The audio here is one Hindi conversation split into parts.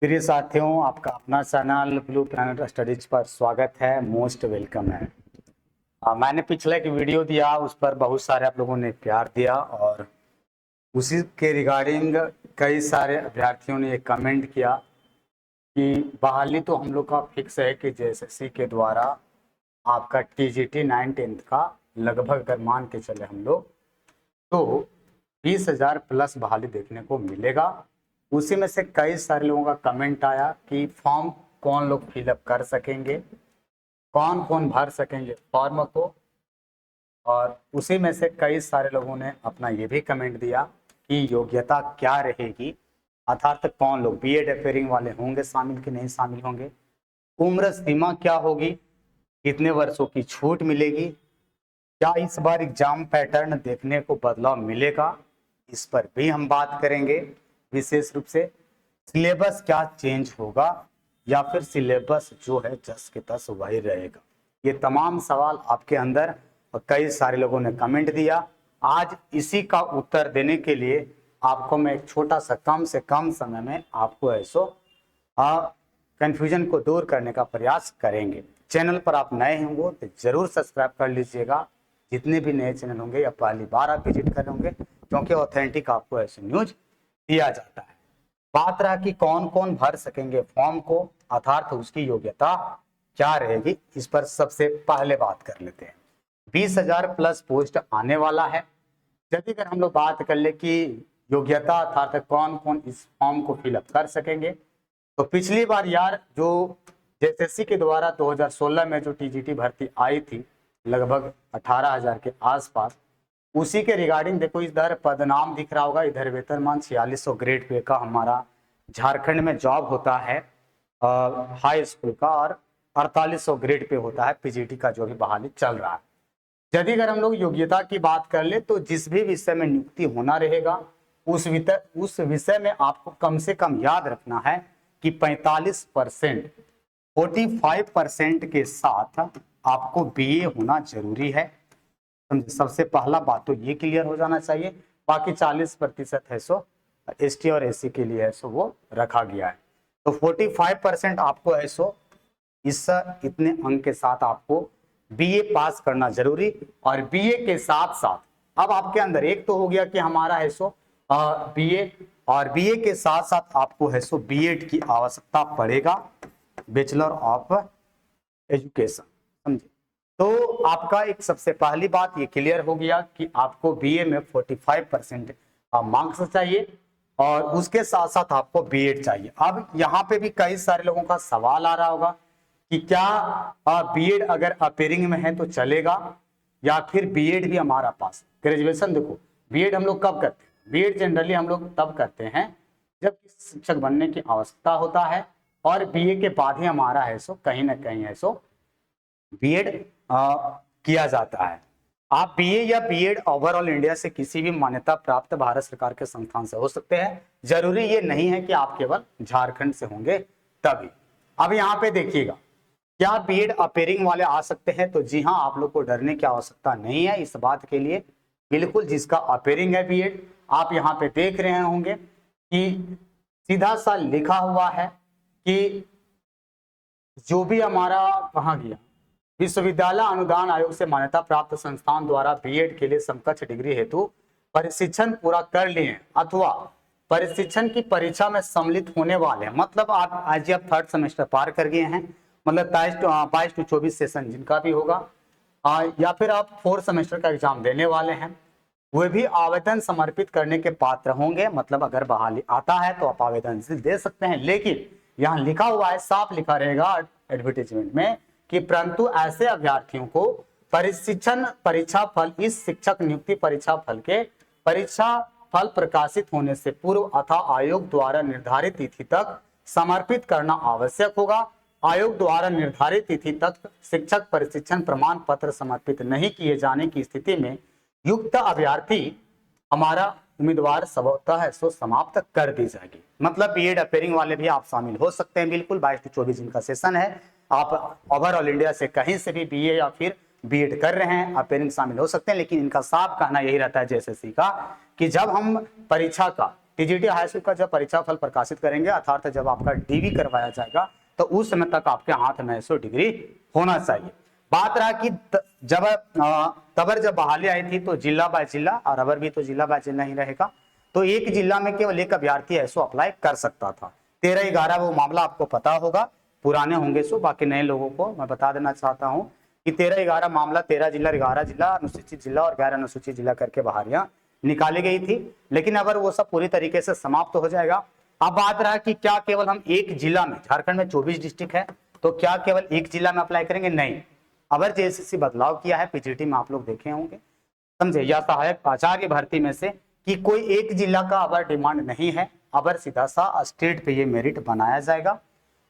प्रिय साथियों, आपका अपना चैनल ब्लू प्लैनेट स्टडीज पर स्वागत है। मोस्ट वेलकम है। मैंने पिछले एक वीडियो दिया, उस पर बहुत सारे आप लोगों ने प्यार दिया और उसी के रिगार्डिंग कई सारे अभ्यर्थियों ने एक कमेंट किया कि बहाली तो हम लोग का फिक्स है कि जेएसएससी के द्वारा आपका टीजीटी 9-10 का लगभग अगर मान के चले हम लोग तो 20,000 प्लस बहाली देखने को मिलेगा। उसी में से कई सारे लोगों का कमेंट आया कि फॉर्म कौन लोग फिलअप कर सकेंगे, कौन कौन भर सकेंगे फॉर्म को। और उसी में से कई सारे लोगों ने अपना ये भी कमेंट दिया कि योग्यता क्या रहेगी, अर्थात कौन लोग बीएड अपेयरिंग वाले होंगे शामिल कि नहीं शामिल होंगे, उम्र सीमा क्या होगी, कितने वर्षों की छूट मिलेगी, क्या इस बार एग्जाम पैटर्न देखने को बदलाव मिलेगा, इस पर भी हम बात करेंगे। विशेष रूप से सिलेबस क्या चेंज होगा या फिर सिलेबस जो है जस के तस वही रहेगा। ये तमाम सवाल आपके अंदर और कई सारे लोगों ने कमेंट दिया। आज इसी का उत्तर देने के लिए आपको मैं एक छोटा सा कम से कम समय में आपको ऐसो कंफ्यूजन को दूर करने का प्रयास करेंगे। चैनल पर आप नए होंगे तो जरूर सब्सक्राइब कर लीजिएगा। जितने भी नए चैनल होंगे या पहली बार आप विजिट कर होंगे, क्योंकि ऑथेंटिक आपको ऐसे न्यूज दिया जाता है। बात रहा कि कौन कौन भर सकेंगे फॉर्म को, अर्थात उसकी योग्यता क्या रहेगी, इस पर सबसे पहले बात कर लेते हैं। 20,000 प्लस पोस्ट आने वाला है। यदि अगर हम लोग बात कर ले कि योग्यता अर्थात कौन कौन इस फॉर्म को फिलअप कर सकेंगे, तो पिछली बार यार जो जेएसएससी के द्वारा 2016 में जो टीजीटी भर्ती आई थी लगभग 18,000 के आसपास, उसी के रिगार्डिंग देखो इधर पदनाम दिख रहा होगा, इधर वेतनमान 4600 ग्रेड पे का हमारा झारखंड में जॉब होता है हाई स्कूल का, और 4800 ग्रेड पे होता है पीजीटी का जो भी बहाली चल रहा है। यदि अगर हम लोग योग्यता की बात कर ले तो जिस भी विषय में नियुक्ति होना रहेगा उस विषय में आपको कम से कम याद रखना है कि 45%, 45% के साथ आपको बीए होना जरूरी है। सबसे पहला बात तो ये क्लियर हो जाना चाहिए। बाकी 40% है सो एसटी और एससी के लिए है सो वो रखा गया है। तो 45% आपको है सो इस इतने अंक के साथ आपको बीए पास करना जरूरी। और बीए के साथ साथ अब आपके अंदर एक तो हो गया कि हमारा है सो बीए, और बीए के साथ साथ आपको है सो बीएड की आवश्यकता पड़ेगा, बैचलर ऑफ एजुकेशन, समझे। तो आपका एक सबसे पहली बात ये क्लियर हो गया कि आपको बीए में 45% मार्क्स चाहिए और उसके साथ साथ आपको बीएड चाहिए। अब यहाँ पे भी कई सारे लोगों का सवाल आ रहा होगा कि क्या बीएड अगर अपेयरिंग में है तो चलेगा या फिर बीएड भी हमारा पास ग्रेजुएशन। देखो बीएड हम लोग कब करते हैं, बीएड जनरली हम लोग तब करते हैं जब शिक्षक बनने की आवश्यकता होता है, और बीए के बाद ही हमारा है सो कहीं ना कहीं है सो बीएड किया जाता है। आप बीए या बीएड ओवरऑल इंडिया से किसी भी मान्यता प्राप्त भारत सरकार के संस्थान से हो सकते हैं। जरूरी ये नहीं है कि आप केवल झारखंड से होंगे तभी। अब यहाँ पे देखिएगा, क्या बीएड अपेयरिंग वाले आ सकते हैं? तो जी हाँ, आप लोग को डरने की आवश्यकता नहीं है इस बात के लिए। बिल्कुल जिसका अपेयरिंग है बीएड, आप यहाँ पे देख रहे होंगे कि सीधा सा लिखा हुआ है कि जो भी हमारा कहाँ गया, विश्वविद्यालय अनुदान आयोग से मान्यता प्राप्त संस्थान द्वारा बीएड के लिए समकक्ष डिग्री हेतु प्रशिक्षण पूरा कर लिए अथवा प्रशिक्षण की परीक्षा में सम्मिलित होने वाले हैं। मतलब आप आज आप 3rd सेमेस्टर पार कर गए हैं, मतलब 22 से 24 सेशन जिनका भी होगा, या फिर आप 4th सेमेस्टर का एग्जाम देने वाले हैं, वे भी आवेदन समर्पित करने के पात्र होंगे। मतलब अगर बहाली आता है तो आप आवेदन दे सकते हैं, लेकिन यहाँ लिखा हुआ है, साफ लिखा रहेगा एडवर्टीजमेंट में कि परंतु ऐसे अभ्यर्थियों को प्रशिक्षण परीक्षा फल इस शिक्षक नियुक्ति परीक्षा फल के परीक्षा फल प्रकाशित होने से पूर्व अथवा आयोग द्वारा निर्धारित तिथि तक समर्पित करना आवश्यक होगा। आयोग द्वारा निर्धारित तिथि तक शिक्षक प्रशिक्षण प्रमाण पत्र समर्पित नहीं किए जाने की स्थिति में युक्त अभ्यर्थी हमारा उम्मीदवार स्वतः सो समाप्त कर दी जाएगी। मतलब बीएड अपेयरिंग वाले भी आप शामिल हो सकते हैं। बिल्कुल 22 से 24 जिनका सेशन है, आप ओवरऑल इंडिया से कहीं से भी बीए या फिर बीएड कर रहे हैं, अपेयरिंग शामिल हो सकते हैं। लेकिन इनका साफ कहना यही रहता है जेएसएससी का कि जब हम परीक्षा का टीजीटी हाई स्कूल का जब परीक्षा फल प्रकाशित करेंगे, अर्थात जब आपका डीवी करवाया जाएगा, तो उस समय तक आपके हाथ में ऐसो डिग्री होना चाहिए। बात रहा कि जब तबर जब बहाली आई थी तो जिला बाय जिला, और अबर भी तो जिला बाय जिला ही रहेगा, तो एक जिला में केवल एक अभ्यर्थी ऐसो अप्लाई कर सकता था। 13/11 वो मामला आपको पता होगा, पुराने होंगे सो, बाकी नए लोगों को मैं बता देना चाहता हूँ कि 13/11 मामला 13 जिला, 11 जिला, अनुसूचित जिला और गैर अनुसूचित जिला करके बहालियां निकाली गई थी। लेकिन अगर वो सब पूरी तरीके से समाप्त हो जाएगा। अब बात रहा कि क्या केवल हम एक जिला में, झारखंड में 24 डिस्ट्रिक्ट है, तो क्या केवल एक जिला में अप्लाई करेंगे? नहीं। अगर जेएसएससी बदलाव किया है, पीजीटी में आप लोग देखे होंगे, समझे, या सहायक आचार्य भर्ती में से कि कोई एक जिला का अबर डिमांड नहीं है, अबर सीधा सा स्टेट पे ये मेरिट बनाया जाएगा।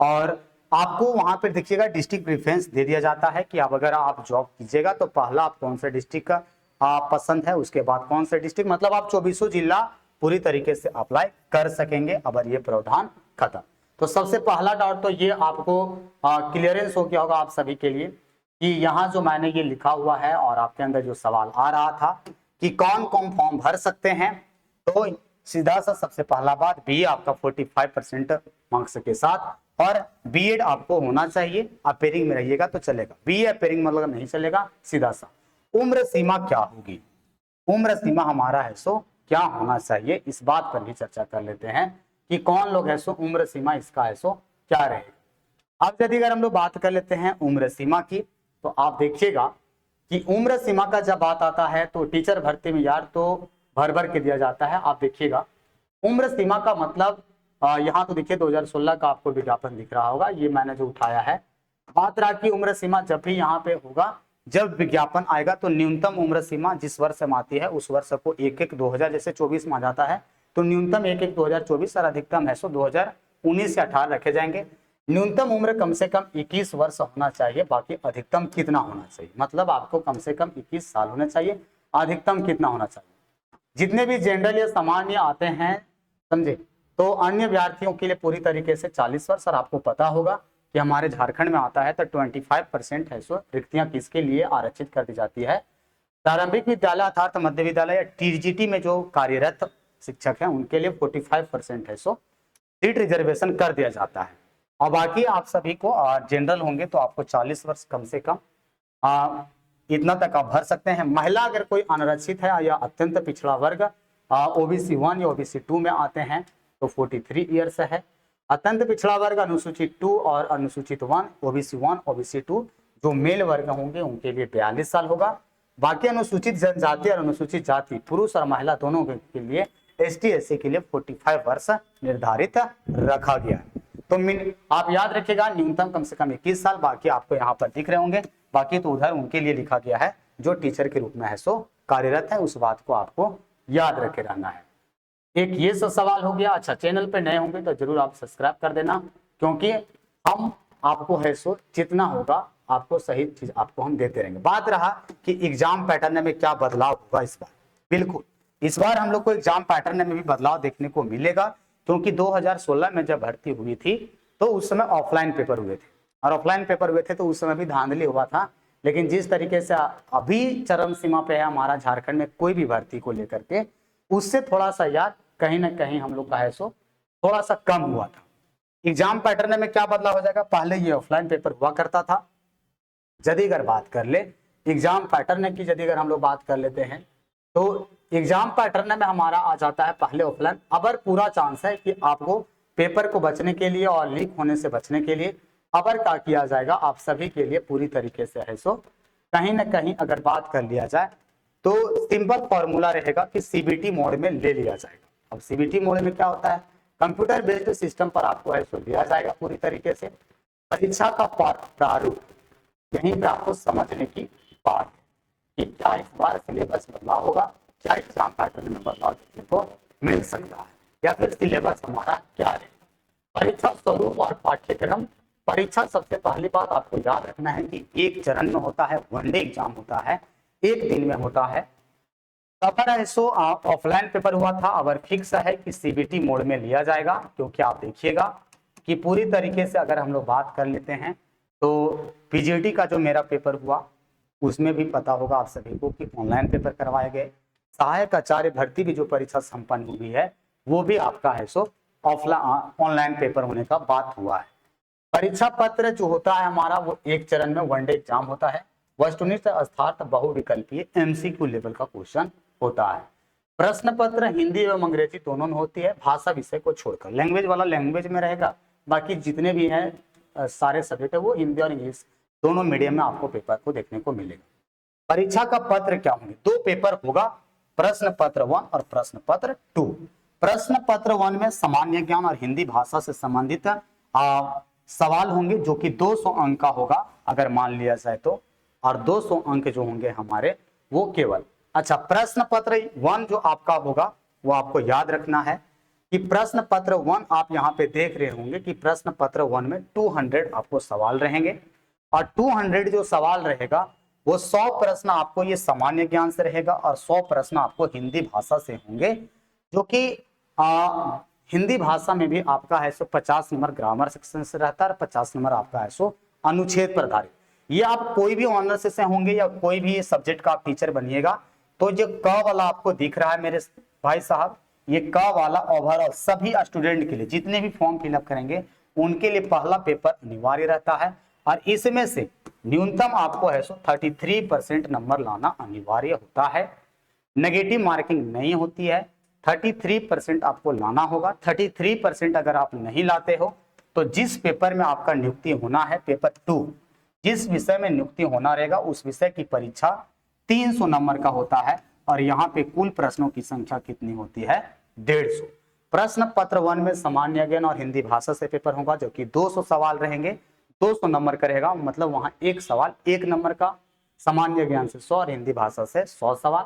और आपको वहां पर देखिएगा डिस्ट्रिक्ट प्रेफरेंस दे दिया जाता है कि अब अगर आप जॉब कीजिएगा तो पहला आप कौन से डिस्ट्रिक्ट का आप पसंद है, उसके बाद कौन से डिस्ट्रिक्ट, मतलब आप 24 जिला पूरी तरीके से अप्लाई कर सकेंगे। अब ये प्रावधान खत्म। तो सबसे पहला डाउट तो ये आपको क्लियरेंस हो गया होगा आप सभी के लिए कि यहाँ जो मैंने ये लिखा हुआ है और आपके अंदर जो सवाल आ रहा था कि कौन कौन फॉर्म भर सकते हैं, तो सीधा सा सबसे पहला बात, बीए आपका 45% मार्क्स के साथ, और बीएड आपको होना चाहिए। अपेयरिंग में रहिएगा तो चलेगा, बीए अपेयरिंग मतलब नहीं चलेगा। सीधा सा उम्र सीमा क्या होगी, उम्र सीमा हमारा है सो क्या होना चाहिए, इस बात पर भी चर्चा कर लेते हैं कि कौन लोग है सो उम्र सीमा इसका है सो क्या रहेगा। अब यदि अगर हम लोग बात कर लेते हैं उम्र सीमा की, तो आप देखिएगा कि उम्र सीमा का जब बात आता है तो टीचर भर्ती में यार तो भर भर के दिया जाता है। आप देखिएगा उम्र सीमा का मतलब यहाँ तो देखिए 2016 का आपको विज्ञापन दिख रहा होगा, ये मैंने जो उठाया है। बात रहा कि उम्र सीमा जब भी यहाँ पे होगा, जब विज्ञापन आएगा तो न्यूनतम उम्र सीमा जिस वर्ष में आती है उस वर्ष को 1/1/2000, जैसे 24 में आ जाता है तो न्यूनतम 1/1/2024 और अधिकतम है सो 2019 से 18 रखे जाएंगे। न्यूनतम उम्र कम से कम 21 वर्ष होना चाहिए, बाकी अधिकतम कितना होना चाहिए, मतलब आपको कम से कम 21 साल होना चाहिए, अधिकतम कितना होना चाहिए। जितने भी जनरल या सामान्य आते हैं, समझे, तो अन्य अभ्यर्थियों के लिए पूरी तरीके से 40 वर्ष। और आपको पता होगा कि हमारे झारखंड में आता है तो 25% है सो रिक्तियां किसके लिए आरक्षित कर दी जाती है, प्रारंभिक विद्यालय अर्थात मध्य विद्यालय या टीजीटी में जो कार्यरत शिक्षक हैं उनके लिए 45% है सो सीट रिजर्वेशन कर दिया जाता है। और बाकी आप सभी को जनरल होंगे तो आपको 40 वर्ष कम से कम इतना तक आप भर सकते हैं। महिला अगर कोई अनारक्षित है या अत्यंत पिछड़ा वर्ग ओबीसी 1 या ओबीसी 2 में आते हैं तो 43 ईयर्स है। अत्यंत पिछड़ा वर्ग अनुसूचित 2 और अनुसूचित 1 ओबीसी 1 ओबीसी 2 जो मेल वर्ग होंगे उनके लिए 42 साल होगा। बाकी अनुसूचित जनजाति और अनुसूचित जाति पुरुष और महिला दोनों के लिए एसटी एससी के लिए 45 वर्ष निर्धारित रखा गया है। तो आप याद रखिएगा न्यूनतम कम से कम 21 साल, बाकी आपको यहाँ पर दिख रहे होंगे, बाकी तो उधर उनके लिए लिखा गया है जो टीचर के रूप में है सो कार्यरत है, उस बात को आपको याद रखे रहना है। एक ये सब सवाल हो गया। अच्छा, चैनल पे नए होंगे तो जरूर आप सब्सक्राइब कर देना, क्योंकि हम आपको है सो जितना होगा आपको सही चीज आपको हम देते रहेंगे। बात रहा कि एग्जाम पैटर्न में क्या बदलाव होगा इस बार, बिल्कुल इस बार हम लोग को एग्जाम पैटर्न में भी बदलाव देखने को मिलेगा, क्योंकि 2016 में जब भर्ती हुई थी तो उस समय ऑफलाइन पेपर हुए थे, और ऑफलाइन पेपर हुए थे तो उस समय भी धांधली हुआ था। लेकिन जिस तरीके से अभी चरम सीमा पे है हमारा झारखंड में कोई भी भर्ती को लेकर के, उससे थोड़ा सा यार कहीं ना कहीं हम लोग का है सो थोड़ा सा कम हुआ था। एग्जाम पैटर्न में क्या बदलाव हो जाएगा, पहले ये ऑफलाइन पेपर हुआ करता था। यदि अगर बात कर ले एग्जाम पैटर्न की, यदि अगर हम लोग बात कर लेते हैं तो एग्जाम पैटर्न में हमारा आ जाता है पहले ऑफलाइन। अबर पूरा चांस है कि आपको पेपर को बचने के लिए और लीक होने से बचने के लिए अबर क्या किया जाएगा, आप सभी के लिए पूरी तरीके से है सो कहीं ना कहीं अगर बात कर लिया जाए तो सिंपल फॉर्मूला रहेगा कि सीबीटी मोड में ले लिया जाएगा। अब सीबीटी मोड में क्या होता है, कंप्यूटर बेस्ड सिस्टम पर आपको है सो दिया जाएगा पूरी तरीके से। परीक्षा का प्रारूप यहीं पे आपको समझने की बात है कि क्या इस बार सिलेबस बदलाव होगा, क्या एग्जाम पैटर्न में बदलाव देखने को मिल सकता है, या फिर सिलेबस हमारा क्या है। परीक्षा स्वरूप और पाठ्यक्रम, परीक्षा सबसे पहली बात आपको याद रखना है कि एक चरण में होता है, वनडे एग्जाम होता है, एक दिन में होता है। सफर है सो ऑफलाइन पेपर हुआ था, अगर फिक्स है कि सीबीटी मोड में लिया जाएगा, क्योंकि आप देखिएगा कि पूरी तरीके से अगर हम लोग बात कर लेते हैं तो पीजीटी का जो मेरा पेपर हुआ उसमें भी पता होगा आप सभी को कि ऑनलाइन पेपर करवाए गए। सहायक आचार्य भर्ती की जो परीक्षा संपन्न हुई है वो भी आपका है सो ऑफलाइन ऑनलाइन पेपर होने का बात हुआ है। परीक्षा पत्र जो होता है हमारा वो एक चरण में वनडे एग्जाम होता है। वस्तुनिष्ठ अर्थात बहुविकल्पीय एमसीक्यू लेवल का क्वेश्चन होता है। प्रश्न पत्र हिंदी एवं अंग्रेजी दोनों में होती है, भाषा विषय को छोड़कर। लैंग्वेज वाला लैंग्वेज में रहेगा, बाकी जितने भी हैं सारे सब्जेक्ट है वो हिंदी और इंग्लिश दोनों मीडियम में आपको पेपर को देखने को मिलेगा। परीक्षा का पत्र क्या होंगे, दो पेपर होगा, प्रश्न पत्र 1 और प्रश्न पत्र 2। प्रश्न पत्र 1 में सामान्य ज्ञान और हिंदी भाषा से संबंधित सवाल होंगे जो कि 200 अंक का होगा अगर मान लिया जाए तो, और 200 अंक जो होंगे हमारे वो केवल। अच्छा, प्रश्न पत्र 1 जो आपका होगा वो आपको याद रखना है कि प्रश्न पत्र 1 आप यहाँ पे देख रहे होंगे कि प्रश्न पत्र 1 में 200 आपको सवाल रहेंगे, और 200 जो सवाल रहेगा वो 100 प्रश्न आपको ये सामान्य ज्ञान से रहेगा और 100 प्रश्न आपको हिंदी भाषा से होंगे, जो कि हिंदी भाषा में भी आपका है सो 50 नंबर ग्रामर सेक्शन से रहता है और 50 नंबर आपका है सो अनुच्छेद पर आधारित। ये आप कोई भी ऑनर्स से होंगे या कोई भी सब्जेक्ट का आप टीचर बनिएगा तो जो क वाला आपको दिख रहा है मेरे भाई साहब, ये क वाला ओवरऑल सभी स्टूडेंट के लिए जितने भी फॉर्म फिलअप करेंगे उनके लिए पहला पेपर अनिवार्य रहता है, और इसमें से न्यूनतम आपको है सो 33% नंबर लाना अनिवार्य होता है। नेगेटिव मार्किंग नहीं होती है, 33% आपको लाना होगा। 33% अगर आप नहीं लाते हो तो जिस पेपर में आपका नियुक्ति होना है, पेपर 2 जिस विषय में नियुक्ति होना रहेगा उस विषय की परीक्षा 300 नंबर का होता है, और यहाँ पे कुल प्रश्नों की संख्या कितनी होती है, 150। प्रश्न पत्र 1 में सामान्य ज्ञान और हिंदी भाषा से पेपर होगा जो कि 200 सवाल रहेंगे, 200 नंबर का रहेगा, मतलब वहां एक सवाल 1 नंबर का, सामान्य ज्ञान से 100 और हिंदी भाषा से 100 सवाल।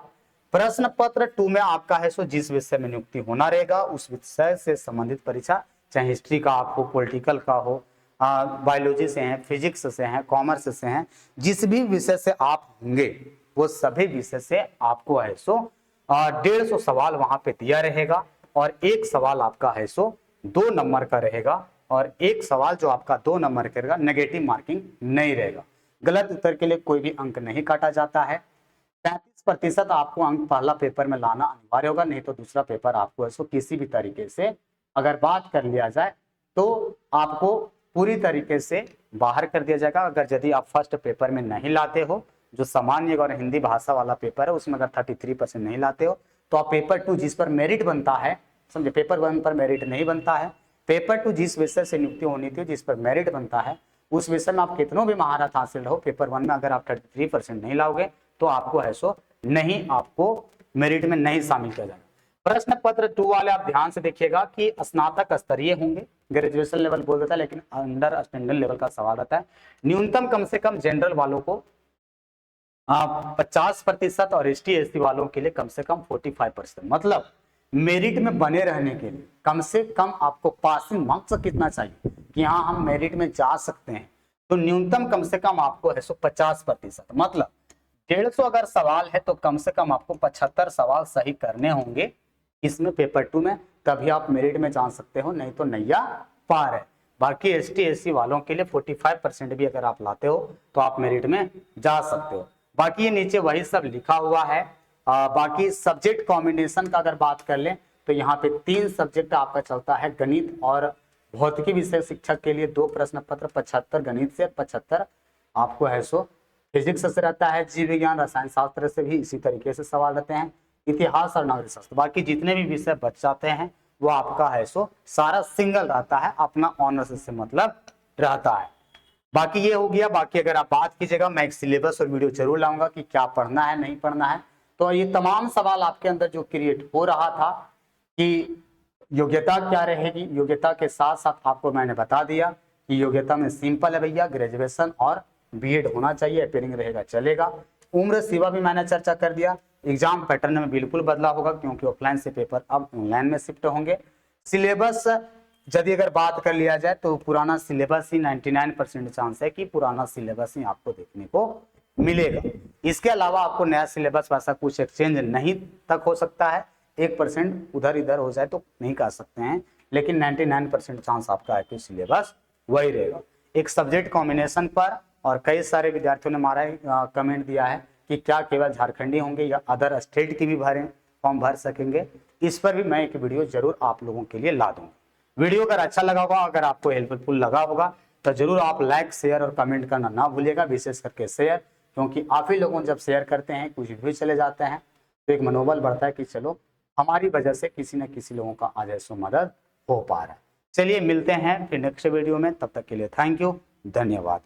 प्रश्न पत्र 2 में आपका है सो जिस विषय में नियुक्ति होना रहेगा उस विषय से संबंधित परीक्षा, चाहे हिस्ट्री का आपको, पॉलिटिकल का हो, बायोलॉजी से हैं, फिजिक्स से हैं, कॉमर्स से हैं, जिस भी विषय से आप होंगे वो सभी विषय से आपको है सो 150 सवाल वहां पे दिया रहेगा, और एक सवाल आपका है सो 2 नंबर का रहेगा, और एक सवाल जो आपका 2 नंबर का रहेगा नेगेटिव मार्किंग नहीं रहेगा। गलत उत्तर के लिए कोई भी अंक नहीं काटा जाता है। 35% आपको अंक पहला पेपर में लाना अनिवार्य होगा, नहीं तो दूसरा पेपर आपको ऐसा किसी भी तरीके से अगर बात कर लिया जाए तो आपको पूरी तरीके से बाहर कर दिया जाएगा। अगर यदि आप फर्स्ट पेपर में नहीं लाते हो, जो सामान्य और हिंदी भाषा वाला पेपर है उसमें अगर 33% नहीं लाते हो तो आप पेपर 2 जिस पर मेरिट बनता है, समझे, पेपर 1 पर मेरिट नहीं बनता है, पेपर 2 जिस विषय से नियुक्ति होनी थी जिस पर मेरिट बनता है उस विषय में आप कितनों भी महारत हासिल रहो, पेपर 1 में अगर आप 33% नहीं लाओगे तो आपको है सो नहीं, आपको मेरिट में नहीं शामिल किया जाएगा। प्रश्न पत्र 2 वाले आप ध्यान से देखिएगा कि स्नातक स्तरीय होंगे, ग्रेजुएशन लेवल बोल देता है लेकिन अंडर स्टैंडर्ड लेवल का सवाल रहता है। न्यूनतम कम से कम जनरल वालों को 50% और ST SC वालों के लिए कम से कम 45%, मतलब मेरिट में बने रहने के लिए कम से कम आपको पासिंग मार्क्स कितना चाहिए कि हाँ हम मेरिट में जा सकते हैं, तो न्यूनतम कम से कम आपको है सो 50%, मतलब 150 अगर सवाल है तो कम से कम आपको 75 सवाल सही करने होंगे इसमें पेपर 2 में, तभी आप मेरिट में जा सकते हो, नहीं तो नैया पार है। बाकी ST SC वालों के लिए 45% भी अगर आप लाते हो तो आप मेरिट में जा सकते हो। बाकी ये नीचे वही सब लिखा हुआ है। बाकी सब्जेक्ट कॉम्बिनेशन का अगर बात कर लें तो यहाँ पे 3 सब्जेक्ट आपका चलता है, गणित और भौतिकी विषय शिक्षक के लिए 2 प्रश्न पत्र, 75 गणित से, 75 आपको है सो फिजिक्स से रहता है, जीव विज्ञान रसायन शास्त्र से भी इसी तरीके से सवाल रहते हैं, इतिहास और नागरिक शास्त्र, बाकी जितने भी विषय बच जाते हैं वो आपका है सो सारा सिंगल रहता है, अपना ऑनर्स से मतलब रहता है। बाकी ये हो गया। बाकी अगर आप बात कीजिएगा मैं एक सिलेबस और वीडियो जरूर लाऊंगा कि क्या पढ़ना है नहीं पढ़ना है, तो ये तमाम सवाल आपके अंदर जो क्रिएट हो रहा था कि योग्यता क्या रहेगी, योग्यता के साथ साथ आपको मैंने बता दिया कि योग्यता में सिंपल है भैया, ग्रेजुएशन और BEd होना चाहिए, अपेयरिंग रहेगा चलेगा। उम्र सीमा भी मैंने चर्चा कर दिया। एग्जाम पैटर्न में बिल्कुल बदलाव होगा क्योंकि ऑफलाइन से पेपर अब ऑनलाइन में शिफ्ट होंगे। सिलेबस यदि अगर बात कर लिया जाए तो पुराना सिलेबस ही 99% चांस है कि पुराना सिलेबस ही आपको देखने को मिलेगा। इसके अलावा आपको नया सिलेबस वैसा कुछ एक्सचेंज नहीं तक हो सकता है, 1% उधर इधर हो जाए तो नहीं कर सकते हैं, लेकिन 99% चांस आपका है कि सिलेबस वही रहेगा। एक सब्जेक्ट कॉम्बिनेशन पर और कई सारे विद्यार्थियों ने हमारा कमेंट दिया है कि क्या केवल झारखंडी होंगे या अदर स्टेट की भी भरें, फॉर्म भर सकेंगे। इस पर भी मैं एक वीडियो जरूर आप लोगों के लिए ला दूंगा। वीडियो अगर अच्छा लगा होगा, अगर आपको हेल्पफुल लगा होगा तो जरूर आप लाइक, शेयर और कमेंट करना ना भूलिएगा, विशेष करके शेयर, क्योंकि आप ही लोगों जब शेयर करते हैं, कुछ भी चले जाते हैं तो एक मनोबल बढ़ता है कि चलो हमारी वजह से किसी न किसी लोगों का आज ऐसो मदद हो पा रहा है। चलिए मिलते हैं फिर नेक्स्ट वीडियो में, तब तक के लिए थैंक यू, धन्यवाद।